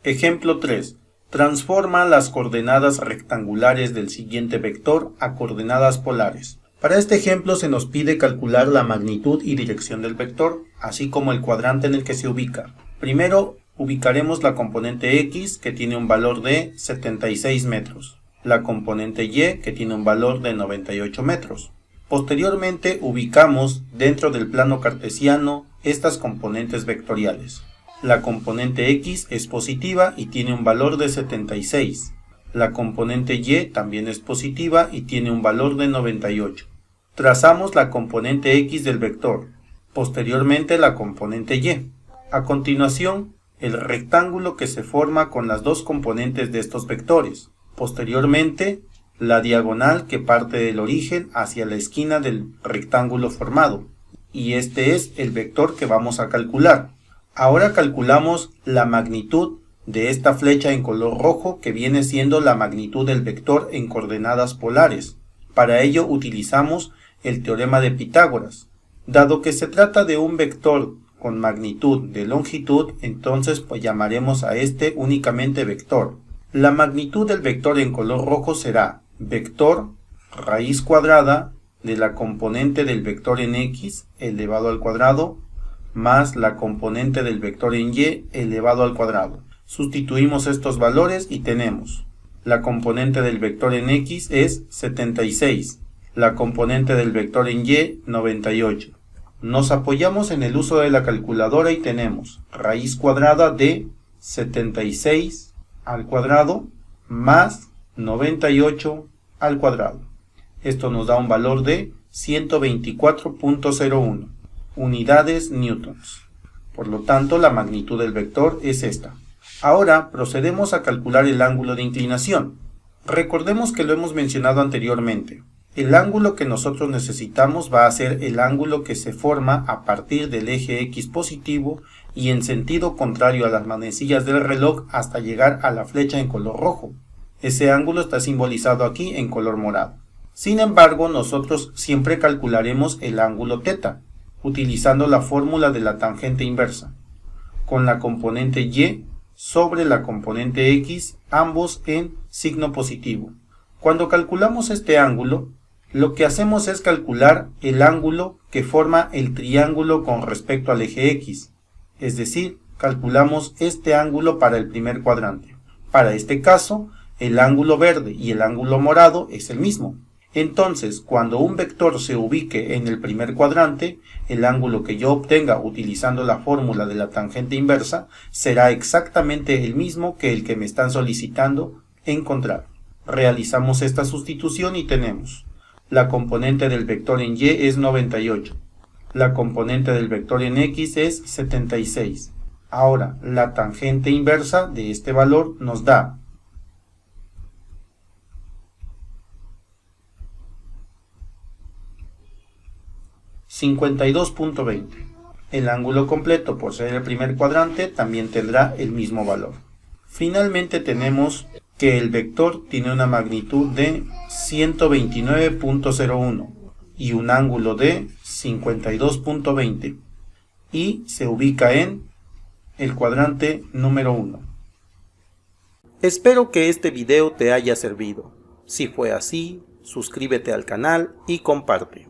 Ejemplo 3. Transforma las coordenadas rectangulares del siguiente vector a coordenadas polares. Para este ejemplo se nos pide calcular la magnitud y dirección del vector, así como el cuadrante en el que se ubica. Primero, ubicaremos la componente X, que tiene un valor de 76 metros, la componente Y, que tiene un valor de 98 metros. Posteriormente, ubicamos dentro del plano cartesiano estas componentes vectoriales. La componente X es positiva y tiene un valor de 76. La componente Y también es positiva y tiene un valor de 98. Trazamos la componente X del vector, posteriormente la componente Y. A continuación, el rectángulo que se forma con las dos componentes de estos vectores. Posteriormente, la diagonal que parte del origen hacia la esquina del rectángulo formado. Y este es el vector que vamos a calcular. Ahora calculamos la magnitud de esta flecha en color rojo, que viene siendo la magnitud del vector en coordenadas polares. Para ello utilizamos el teorema de Pitágoras. Dado que se trata de un vector con magnitud de longitud, entonces llamaremos a este únicamente vector. La magnitud del vector en color rojo será vector raíz cuadrada de la componente del vector en X elevado al cuadrado más la componente del vector en Y elevado al cuadrado. Sustituimos estos valores y tenemos: la componente del vector en X es 76, la componente del vector en Y 98. Nos apoyamos en el uso de la calculadora y tenemos raíz cuadrada de 76 al cuadrado más 98 al cuadrado. Esto nos da un valor de 124.01 unidades newtons. Por lo tanto, la magnitud del vector es esta. Ahora procedemos a calcular el ángulo de inclinación. Recordemos que lo hemos mencionado anteriormente. El ángulo que nosotros necesitamos va a ser el ángulo que se forma a partir del eje X positivo y en sentido contrario a las manecillas del reloj hasta llegar a la flecha en color rojo. Ese ángulo está simbolizado aquí en color morado. Sin embargo, nosotros siempre calcularemos el ángulo θ, utilizando la fórmula de la tangente inversa, con la componente Y sobre la componente X, ambos en signo positivo. Cuando calculamos este ángulo, lo que hacemos es calcular el ángulo que forma el triángulo con respecto al eje X, es decir, calculamos este ángulo para el primer cuadrante. Para este caso, el ángulo verde y el ángulo morado es el mismo. Entonces, cuando un vector se ubique en el primer cuadrante, el ángulo que yo obtenga utilizando la fórmula de la tangente inversa será exactamente el mismo que el que me están solicitando encontrar. Realizamos esta sustitución y tenemos: la componente del vector en Y es 98, la componente del vector en X es 76. Ahora, la tangente inversa de este valor nos da 52.20. El ángulo completo, por ser el primer cuadrante, también tendrá el mismo valor. Finalmente tenemos que el vector tiene una magnitud de 129.01 y un ángulo de 52.20 y se ubica en el cuadrante número 1. Espero que este video te haya servido. Si fue así, suscríbete al canal y comparte.